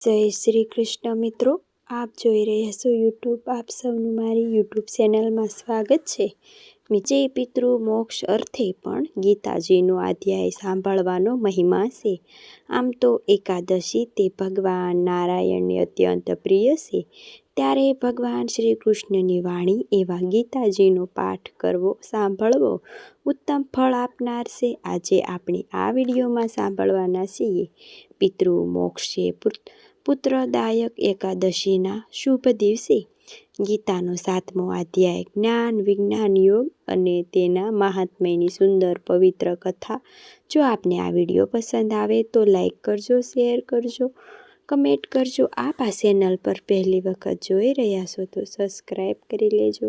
જય શ્રી કૃષ્ણ મિત્રો, આપ જોઈ રહ્યા છો યુટ્યુબ. આપ સૌનું મારી યુટ્યુબ ચેનલમાં સ્વાગત છે. જે પિતૃ મોક્ષ અર્થે પણ ગીતાજીનો અધ્યાય સાંભળવાનો મહિમા છે. આમ તો એકાદશી તે ભગવાન નારાયણને અત્યંત પ્રિય છે. ત્યારે ભગવાન શ્રી કૃષ્ણની વાણી એવા ગીતાજીનો પાઠ કરવો, સાંભળવો ઉત્તમ ફળ આપનાર છે. આજે આપણે આ વિડીયોમાં સાંભળવાના છીએ પિતૃ મોક્ષે પુત્રદાયક એકાદશીના શુભ દિવસે ગીતાનો 7મો અધ્યાય જ્ઞાન વિજ્ઞાન યોગ અને તેના મહાત્મ્યની સુંદર પવિત્ર કથા. જો આપને આ વિડીયો પસંદ આવે તો લાઈક કરજો, શેર કરજો, કમેન્ટ કરજો. આપ આ ચેનલ પર પહેલી વખત જોઈ રહ્યા છો તો સબસ્ક્રાઈબ કરી લેજો,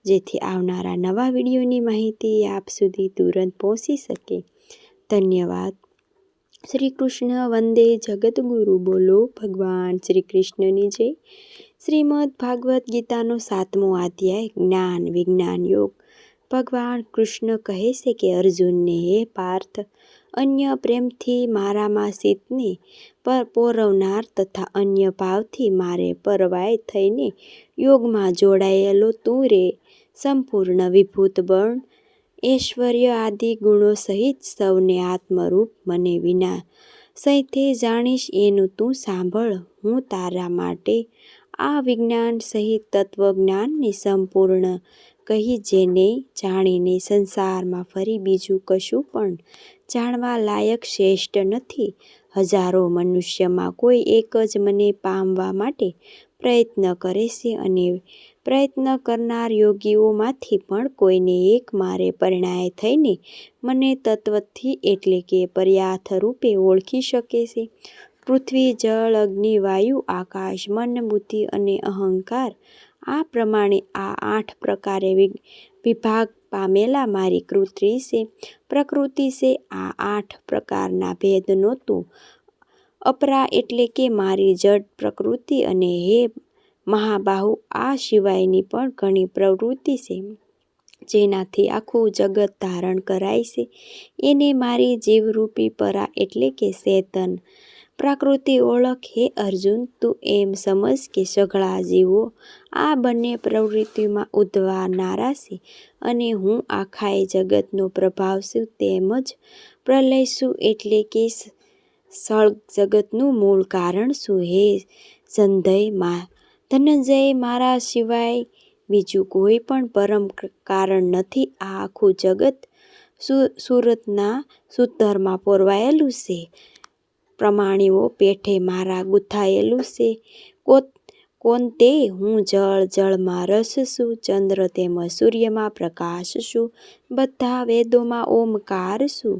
જેથી આવનારા નવા વિડીયોની માહિતી આપ સુધી તુરંત પહોંચી શકે. ધન્યવાદ. શ્રી કૃષ્ણ વંદે જગતગુરુ. બોલો ભગવાન શ્રી કૃષ્ણની જય. શ્રીમદ ભાગવત ગીતાનો 7મો અધ્યાય જ્ઞાન વિજ્ઞાન યોગ. ભગવાન કૃષ્ણ કહે છે કે અર્જુનને, હે પાર્થ, અન્ય પ્રેમથી મારામાં ચિત્તને પોરવનાર તથા અન્ય ભાવથી મારે પરવાય થઈને યોગમાં જોડાયેલો તું રે સંપૂર્ણ વિભૂત બળ ઐશ્વર્ય આદિ ગુણો સહિત સૌને આત્મરૂપ મને વિના સહિતે જાણીશ એનું તું સાંભળ. હું તારા માટે આ વિજ્ઞાન સહિત તત્વજ્ઞાનને સંપૂર્ણ કહી, જેને જાણીને સંસારમાં ફરી બીજું કશું પણ જાણવા લાયક શ્રેષ્ઠ નથી. હજારો મનુષ્યમાં કોઈ એક જ મને પામવા માટે પ્રયત્ન કરે છે, અને પ્રયત્ન કરનાર યોગીઓમાંથી પણ કોઈને એક મારે પરિણાય થઈને મને તત્વથી એટલે કે પર્યાર્થ રૂપે ઓળખી શકે છે. પૃથ્વી, જળ, અગ્નિ, વાયુ, આકાશ, મન, બુદ્ધિ અને અહંકાર, આ પ્રમાણે આ 8 પ્રકારે વિભાગ પામેલા મારી પ્રકૃતિ છે. આ 8 પ્રકારના ભેદનો તું અપરા એટલે કે મારી જડ પ્રકૃતિ, અને હે મહાબાહુ, આ સિવાયની પણ ઘણી પ્રવૃત્તિ છે જેનાથી આખું જગત ધારણ કરાય છે, એને મારી જીવરૂપી પરા એટલે કે ચેતન પ્રકૃતિ ઓળખ. હે અર્જુન, તું એમ સમજ કે સઘળા જીવો આ બંને પ્રવૃત્તિમાં ઉદ્ભવનારા છે, અને હું આખાય જગતનો પ્રભાવ છું, તેમજ પ્રલય છું એટલે કે સળગ જગતનું મૂળ કારણ છું. હે ધનંજય, મારા સિવાય બીજું કોઈ પણ પરમ કારણ નથી. આ આખું જગત સુરતના સૂત્રમાં પોરવાયેલું છે, પ્રમાણીઓ પેઠે મારા ગૂંથાયેલું છે. કોનતે, હું જળમાં રસ છું, ચંદ્ર તેમજ સૂર્યમાં પ્રકાશ છું, બધા વેદોમાં ઓમકાર છું,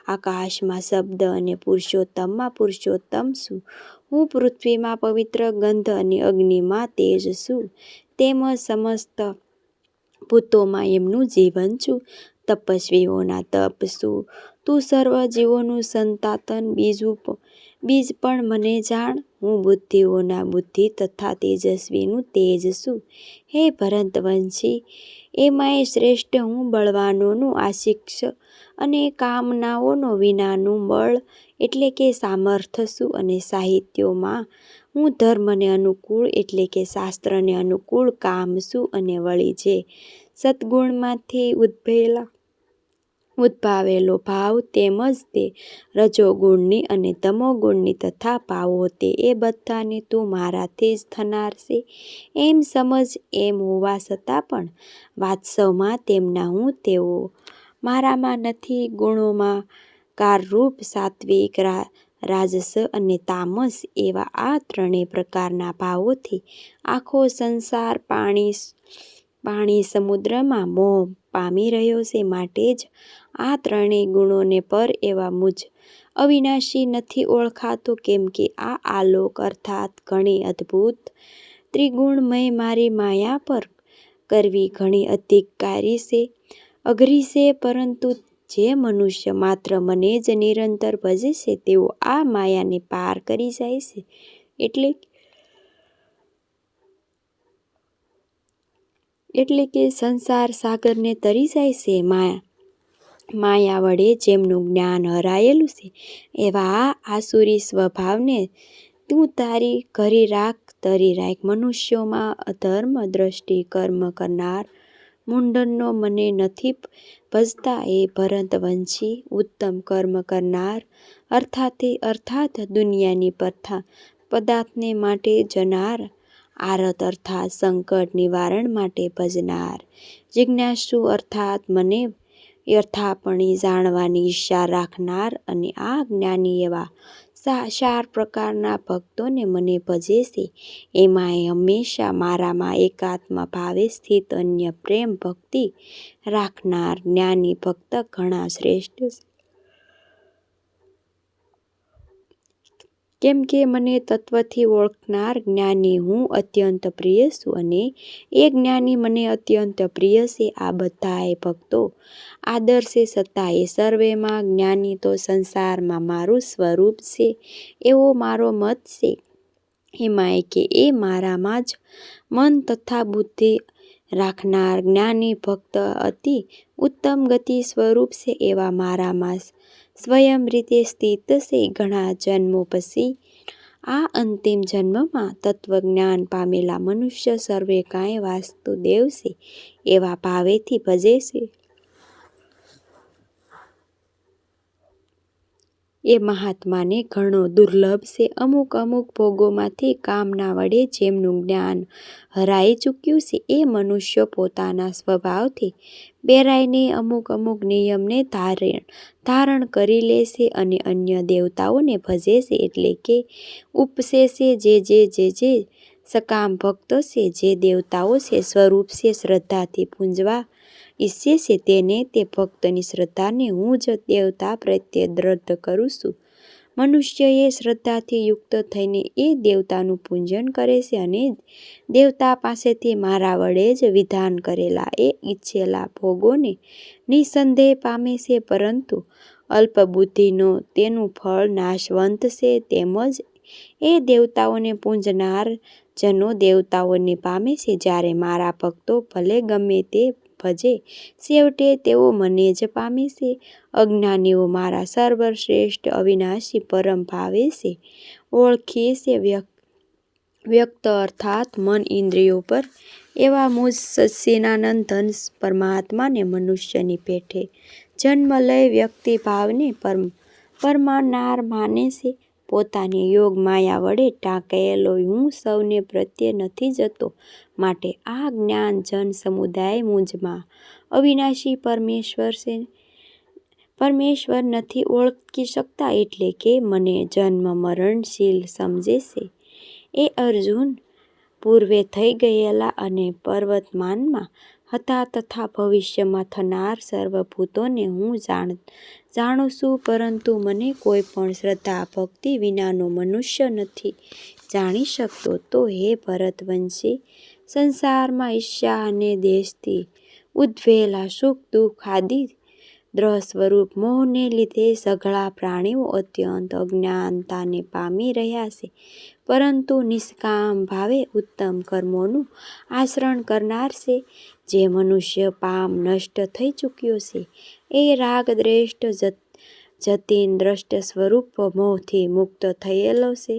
આકાશમાં શબ્દ અને પુરુષોત્તમમાં પુરુષોત્તમ છું. હું પૃથ્વીમાં પવિત્ર ગંધ અને અગ્નિમાં તેજ છું, તેમજ સમસ્ત ભૂતોમાં એમનું જીવન છું. તપસ્વીઓના તપ છું. તું સર્વ જીવોનું સંતાન બીજ પણ મને જાણ. હું બુદ્ધિઓના બુદ્ધિ તથા તેજસ્વીનું તેજ છું. હે ભરતવંશી, એમાંય શ્રેષ્ઠ હું બળવાનોનું આશિષ અને કામનાઓનો વિનાનું બળ એટલે કે સામર્થ્ય છું. અને સાહિત્યોમાં હું ધર્મને અનુકૂળ એટલે કે શાસ્ત્રને અનુકૂળ કામ છું. અને વળી જે સદ્ગુણમાંથી ઉદ્ભાવેલો ભાવ, તેમજ તે રજોગુણની અને તમોગુણની તથા ભાવો તે એ બધાને તું મારાથી જ થનાર છે એમ સમજ. એમ હોવા છતાં પણ વાસ્તવમાં તેમના હું તેઓ મારામાં નથી. ગુણોમાં કારરૂપ સાત્વિક, રાજસ અને તામસ એવા આ 3 પ્રકારના ભાવોથી આખો સંસાર પાણી સમુદ્રમાં મોહ પામી રહ્યો છે. માટે જ આ 3 ગુણોને પર એવા મુજ અવિનાશી નથી ઓળખાતો, કેમ કે આ આલોક અર્થાત ઘણી અદ્ભુત ત્રિગુણમય મારી માયા પર કરવી ઘણી અઘરી છે. પરંતુ જે મનુષ્ય માત્ર મને જ નિરંતર ભજે છે, તેઓ આ માયાને પાર કરી જાય છે, એટલે કે સંસાર સાગરને તરી જાય છે. માયા વડે જેમનું જ્ઞાન હરાયેલું છે એવા આ આસુરી સ્વભાવને તું તારી ઘરી રાખ. મનુષ્યોમાં અધર્મ દ્રષ્ટિ કર્મ કરનાર મુંડનનો મને નથી ભજતા. એ ભરતવંશી ઉત્તમ કર્મ કરનાર અર્થાત દુનિયાની પદાર્થને માટે જનાર, આરત અર્થાત સંકટ નિવારણ માટે ભજનાર, જિજ્ઞાસુ અર્થાત મને યથાપણી જાણવાની ઈચ્છા રાખનાર અને આ જ્ઞાની એવા 4 પ્રકારના ભક્તોને મને ભજે છે. એમાંય હંમેશા મારામાં એકાત્મ ભાવે સ્થિત અન્ય પ્રેમ ભક્તિ રાખનાર જ્ઞાની ભક્ત ઘણા શ્રેષ્ઠ છે. કેમ કે મને તત્વથી ઓળખનાર જ્ઞાની હું અત્યંત પ્રિય છું અને એ જ્ઞાની મને અત્યંત પ્રિય છે. આ બધાએ ભક્તો આદર્શે છતાં એ સર્વેમાં જ્ઞાની તો સંસારમાં મારું સ્વરૂપ છે એવો મારો મત છે. એમાંય કે એ મારામાં જ મન તથા બુદ્ધિ રાખનાર જ્ઞાની ભક્ત અતિ ઉત્તમ ગતિ સ્વરૂપ છે એવા મારામાં સ્વયં રીતે સ્થિત છે. ઘણા જન્મો પછી આ અંતિમ જન્મમાં તત્વજ્ઞાન પામેલા મનુષ્ય સર્વે કાંઈ વાસુદેવ છે એવા ભાવેથી ભજે છે. એ મહાત્માને ઘણો દુર્લભ છે. અમુક ભોગોમાંથી કામના વડે જેમનું જ્ઞાન હરાઈ ચૂક્યું છે એ મનુષ્યો પોતાના સ્વભાવથી બેરાઈને અમુક નિયમને ધારણ કરી લે છે અને અન્ય દેવતાઓને ભજે છે. એટલે કે ઉપસે છે. જે સકામ ભક્તો છે, જે દેવતાઓ છે સ્વરૂપ છે, શ્રદ્ધાથી પૂંજવા ઈચ્છે છે તેને તે ભક્તની શ્રદ્ધાને હું જ દેવતા પ્રત્યે દ્રઢ કરું છું. મનુષ્યએ શ્રદ્ધાથી યુક્ત થઈને એ દેવતાનું પૂજન કરે છે અને દેવતા પાસેથી મારા વડે જ વિધાન કરેલા એ ઈચ્છેલા ભોગોને નિસંદેહ પામે છે. પરંતુ અલ્પબુદ્ધિનો તેનું ફળ નાશવંત છે. તેમજ એ દેવતાઓને પૂજનાર જનો દેવતાઓને પામે છે. જ્યારે મારા ભક્તો ભલે ગમે તે ભજે છેવટે તેઓ મને જ પામે છે. અજ્ઞાનીઓ મારા સર્વશ્રેષ્ઠ અવિનાશી પરમ ભાવે છે ઓળખે છે. વ્યક્ત અર્થાત મન ઇન્દ્રિયો પર એવા મુજ સચ્ચિદાનંદ પરમાત્માને મનુષ્યની પેઠે જન્મ લઈ વ્યક્તિભાવને પરમાનાર માને છે. પોતાની યોગ માયા વડે ટાંકેલો હું સૌને પ્રત્યે નથી જતો. માટે આ જ્ઞાન જન સમુદાય મુજમાં અવિનાશી પરમેશ્વર નથી ઓળખી શકતા. એટલે કે મને જન્મ મરણશીલ સમજે છે. એ અર્જુન પૂર્વે થઈ ગયેલા અને વર્તમાનમાં હતા તથા ભવિષ્યમાં થનાર સર્વભૂતોને હું જાણું છું. પરંતુ મને કોઈ પણ શ્રદ્ધા ભક્તિ વિનાનો મનુષ્ય નથી જાણી શકતો. તો હે ભરતવંશી, સંસારમાં ઈર્ષ્યા અને દ્વેષથી ઉદ્ભવેલા સુખ દુઃખ આદિ દ્રહ સ્વરૂપ મોહને લીધે સઘળા પ્રાણીઓ અત્યંત અજ્ઞાનતાને પામી રહ્યા છે. પરંતુ નિષ્કામ ભાવે ઉત્તમ કર્મોનું આચરણ કરનાર છે જે મનુષ્ય પામ નષ્ટ થઈ ચૂક્યો છે. એ રાગ દ્વેષ જતીન દ્રષ્ટ સ્વરૂપ મોહથી મુક્ત થયેલો છે.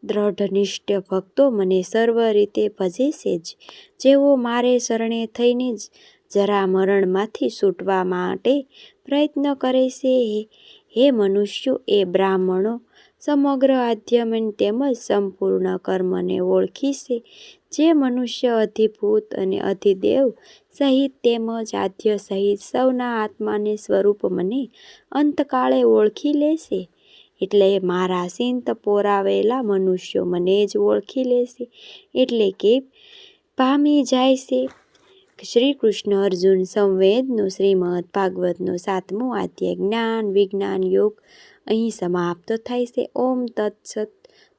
દ્રઢનિષ્ઠ ભક્તો મને સર્વ રીતે ભજે છે. જેઓ મારે શરણે થઈને જરા મરણમાંથી છૂટવા માટે પ્રયત્ન કરે છે. હે મનુષ્યો, એ બ્રાહ્મણો સમગ્ર આધ્યાત્મ તેમજ સંપૂર્ણ કર્મને ઓળખી છે. જે મનુષ્ય અધિભૂત અને અધિદેવ સહિત તેમજ આદ્ય સહિત સૌના આત્માને સ્વરૂપ મને અંતકાળે ઓળખી લે છે. એટલે મારા ચિંત પોરાવેલા મનુષ્યો મને જ ઓળખી લે છે. એટલે કે પામી જાય છે. શ્રી કૃષ્ણ અર્જુન સંવેદનો શ્રીમદ ભાગવતનો 7મો અધ્યાય જ્ઞાન વિજ્ઞાન યોગ અહીં સમાપ્ત થાય છે. ઓમ તત્સત.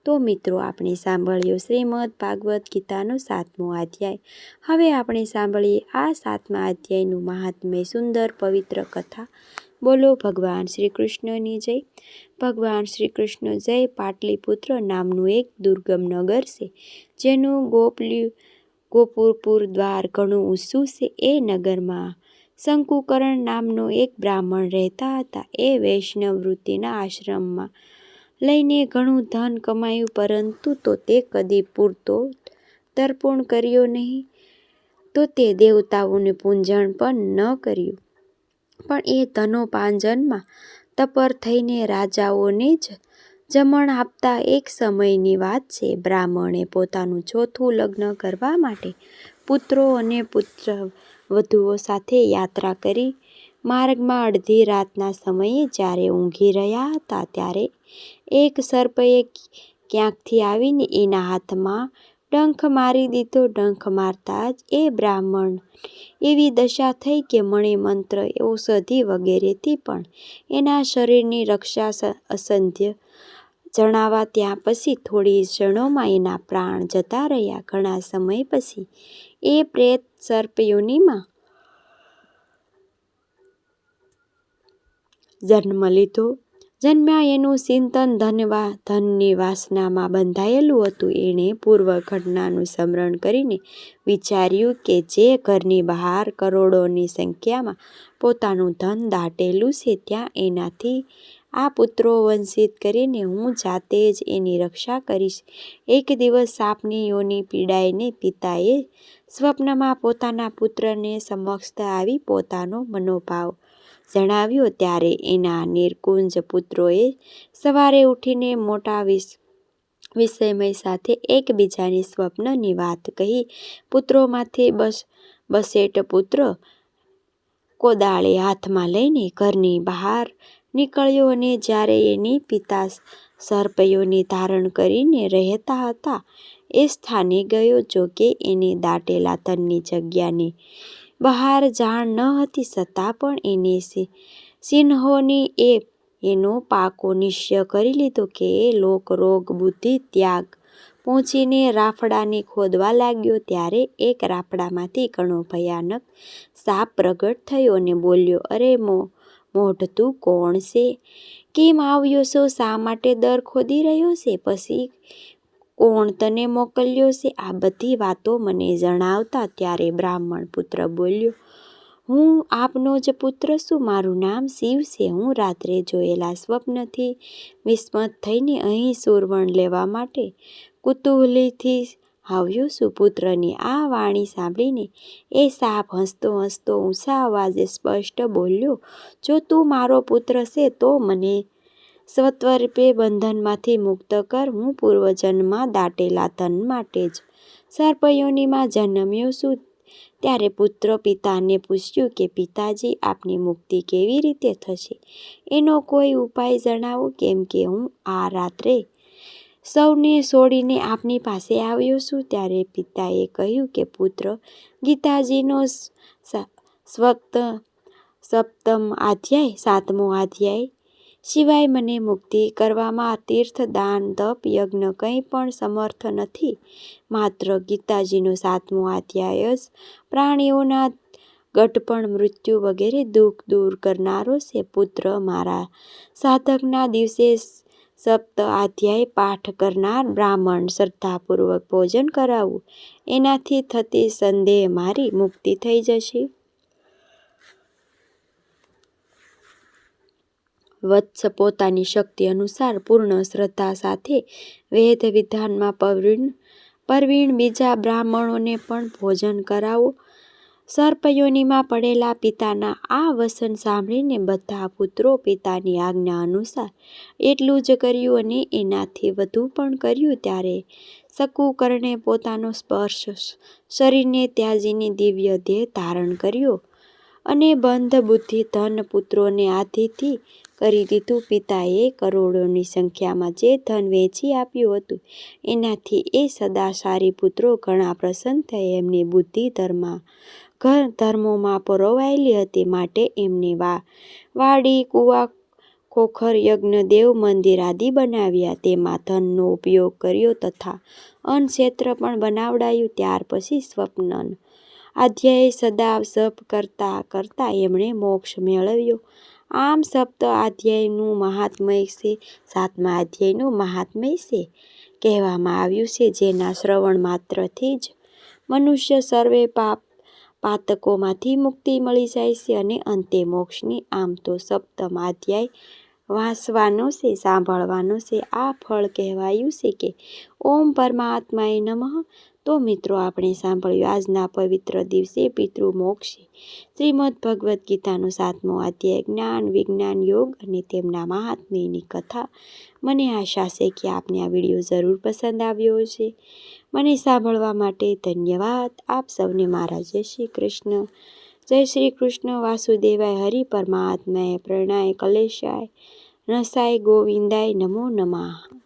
તો મિત્રો, આપણે સાંભળ્યો શ્રીમદ ભાગવત ગીતાનો 7મો અધ્યાય. હવે આપણે સાંભળીએ આ 7મા અધ્યાયનું મહાત્મ્ય, સુંદર પવિત્ર કથા. બોલો ભગવાન શ્રી કૃષ્ણની જય. ભગવાન શ્રી કૃષ્ણ જય. પાટલીપુત્ર નામનું એક દુર્ગમ નગર છે જેનું ગોપુરપુર દ્વાર ઘણું ઊંચું છે. એ નગરમાં શંકુકરણ નામનો એક બ્રાહ્મણ રહેતા હતા. એ વૈષ્ણવ વૃત્તિના આશ્રમમાં લઈને ઘણું ધન કમાયું, પરંતુ તો તે કદી પૂરતો તર્પણ કર્યો નહીં, તો તે દેવતાઓને પૂજન પણ ન કર્યું. પણ એ ધનોપાર્જનમાં તત્પર થઈને રાજાઓને જ જમણ આપતા. એક સમયની વાત છે. બ્રાહ્મણે પોતાનું ચોથું લગ્ન કરવા માટે પુત્રો અને પુત્રવધુઓ સાથે યાત્રા કરી. માર્ગમાં અડધી રાતના સમયે જ્યારે ઊંઘી રહ્યા હતા, ત્યારે એક સર્પએ ક્યાંકથી આવીને એના હાથમાં ડંખ મારી દીધો. ડંખ મારતા જ એ બ્રાહ્મણ એવી દશા થઈ કે મણિ મંત્ર, ઔષધિ વગેરેથી પણ એના શરીરની રક્ષા અસંધ્ય જણાવા. ત્યાં પછી થોડી ક્ષણોમાં એના પ્રાણ જતા રહ્યા. ઘણા સમય પછી એ પ્રેત સર્પયોનીમાં જન્મ લીધો. જન્મ્યા એનું ચિંતન ધનની વાસનામાં બંધાયેલું હતું. એણે પૂર્વ ઘટનાનું સ્મરણ કરીને વિચાર્યું કે જે ઘરની બહાર કરોડોની સંખ્યામાં પોતાનું ધન દાટેલું છે, ત્યાં એનાથી આ પુત્રો વંચિત કરીને હું જાતે જ એની રક્ષા કરીશ. એક દિવસ સાપની યોની પીડાઈને પિતાએ સ્વપ્નમાં પોતાના પુત્રને સમક્ષ આવી પોતાનો મનોભાવ જણાવ્યો. ત્યારે એના નિર્કુંજ પુત્રોએ સવારે ઉઠીને મોટા વિસ્મય સાથે એકબીજાની સ્વપ્નની વાત કહી. પુત્રોમાંથી બસેટ પુત્ર કોદાળી હાથમાં લઈને ઘરની બહાર નીકળ્યો અને જ્યારે એની પિતા સર્પયોની ધારણ કરીને રહેતા હતા એ સ્થાને ગયો. જોકે એને દાટેલા ધનની જગ્યાની બહાર જાણ ન હતી, છતાં પણ એને સિંહોની એનો પાકો નિશ્ચય કરી લીધો કે એ રોગ બુદ્ધિ ત્યાગ પહોંચીને રાફડાને ખોદવા લાગ્યો. ત્યારે એક રાફડામાંથી ઘણો ભયાનક સાપ પ્રગટ થયો અને બોલ્યો, અરે મોઢ, તું કોણ છે? કેમ આવ્યો છો? શા માટે દર ખોદી રહ્યો છે? પછી કોણ તને મોકલ્યો છે? આ બધી વાતો મને જણાવતા. ત્યારે બ્રાહ્મણ પુત્ર બોલ્યો, હું આપનો જ પુત્ર છું. મારું નામ શિવ છે. હું રાત્રે જોયેલા સ્વપ્નથી વિસ્મત થઈને અહીં સુરવણ લેવા માટે કુતૂહલથી આવ્યો છું. પુત્રની આ વાણી સાંભળીને એ સાપ હસતો હસતો ઊંચા અવાજે સ્પષ્ટ બોલ્યો, જો તું મારો પુત્ર છે તો મને સ્વરૂપે બંધનમાંથી મુક્ત કર. હું પૂર્વજન્મમાં દાટેલા ધન માટે જ સર્પયોનીમાં જન્મ્યો છું. ત્યારે પુત્ર પિતાને પૂછ્યું કે પિતાજી, આપની મુક્તિ કેવી રીતે થશે? એનો કોઈ ઉપાય જણાવો, કેમ કે હું આ રાત્રે સૌને છોડીને આપની પાસે આવ્યો છું. ત્યારે પિતાએ કહ્યું કે પુત્ર, ગીતાજીનો સાતમો અધ્યાય સિવાય મને મુક્તિ કરવામાં તીર્થ, દાન, તપ, યજ્ઞ કંઈ પણ સમર્થ નથી. માત્ર ગીતાજીનો 7મો અધ્યાય જ પ્રાણીઓના ઘડપણ, મૃત્યુ વગેરે દુઃખ દૂર કરનારો છે. પુત્ર, મારા સાધકના દિવસે સપ્ત અધ્યાય પાઠ કરનાર બ્રાહ્મણ શ્રદ્ધાપૂર્વક ભોજન કરાવવું, એનાથી થતી સંદેહ મારી મુક્તિ થઈ જશે. વત્સ, પોતાની શક્તિ અનુસાર પૂર્ણ શ્રદ્ધા સાથે વેદ વિધાનમાં પ્રવીણ બીજા બ્રાહ્મણોને પણ ભોજન કરાવો. સર્પયોનીમાં પડેલા પિતાના આ વચન સાંભળીને બધા પુત્રો પિતાની આજ્ઞા અનુસાર એટલું જ કર્યું અને એનાથી વધુ પણ કર્યું. ત્યારે શંકુકર્ણે પોતાનો સ્પર્શ શરીરને ત્યાજીને દિવ્ય દેહ ધારણ કર્યો અને બંધ બુદ્ધિ ધન પુત્રોને આધિથી કરી દીધું. પિતાએ કરોડોની સંખ્યામાં જે ધન વેચી આપ્યું હતું, એનાથી એ સદાચારી પુત્રો ઘણા પ્રસન્ન થયા. એમની બુદ્ધિ ધર્મોમાં પરોવાયેલી હતી, માટે એમને વાડી, કુવા, ખોખર, યજ્ઞ, દેવ મંદિર આદિ બનાવ્યા. તેમાં ધનનો ઉપયોગ કર્યો તથા અન્નક્ષેત્ર પણ બનાવડાયું. ત્યાર પછી સ્વપ્ન અધ્યાય સદા જપ કરતા કરતા એમણે મોક્ષ મેળવ્યો. આમ સપ્ત અધ્યાયનું મહાત્મય છે. 7મા અધ્યાયનું મહાત્મય છે કહેવામાં આવ્યું છે, જેના શ્રવણ માત્રથી જ મનુષ્ય સર્વે પાપ પાતકોમાંથી મુક્તિ મળી જાય છે અને અંતે મોક્ષની. આમ તો સપ્તમ અધ્યાય વાંચવાનો છે, સાંભળવાનો છે. આ ફળ કહેવાયું છે કે ઓમ પરમાત્માએ નમઃ. તો મિત્રો, આપણે સાંભળ્યું આજના પવિત્ર દિવસે પિતૃમોક્ષ. શ્રીમદ્ ભગવદ્ ગીતાનો 7મો અધ્યાય જ્ઞાન વિજ્ઞાન યોગ અને તેમના મહાત્મ્યની કથા. મને આશા છે કે આપને આ વિડીયો જરૂર પસંદ આવ્યો હશે. મને સાંભળવા માટે ધન્યવાદ. આપ સૌને મારા જય શ્રી કૃષ્ણ. જય શ્રી કૃષ્ણ વાસુદેવાય હરિ પરમાત્માય પ્રણય કલેશાય રસાય ગોવિંદાય નમો નમઃ.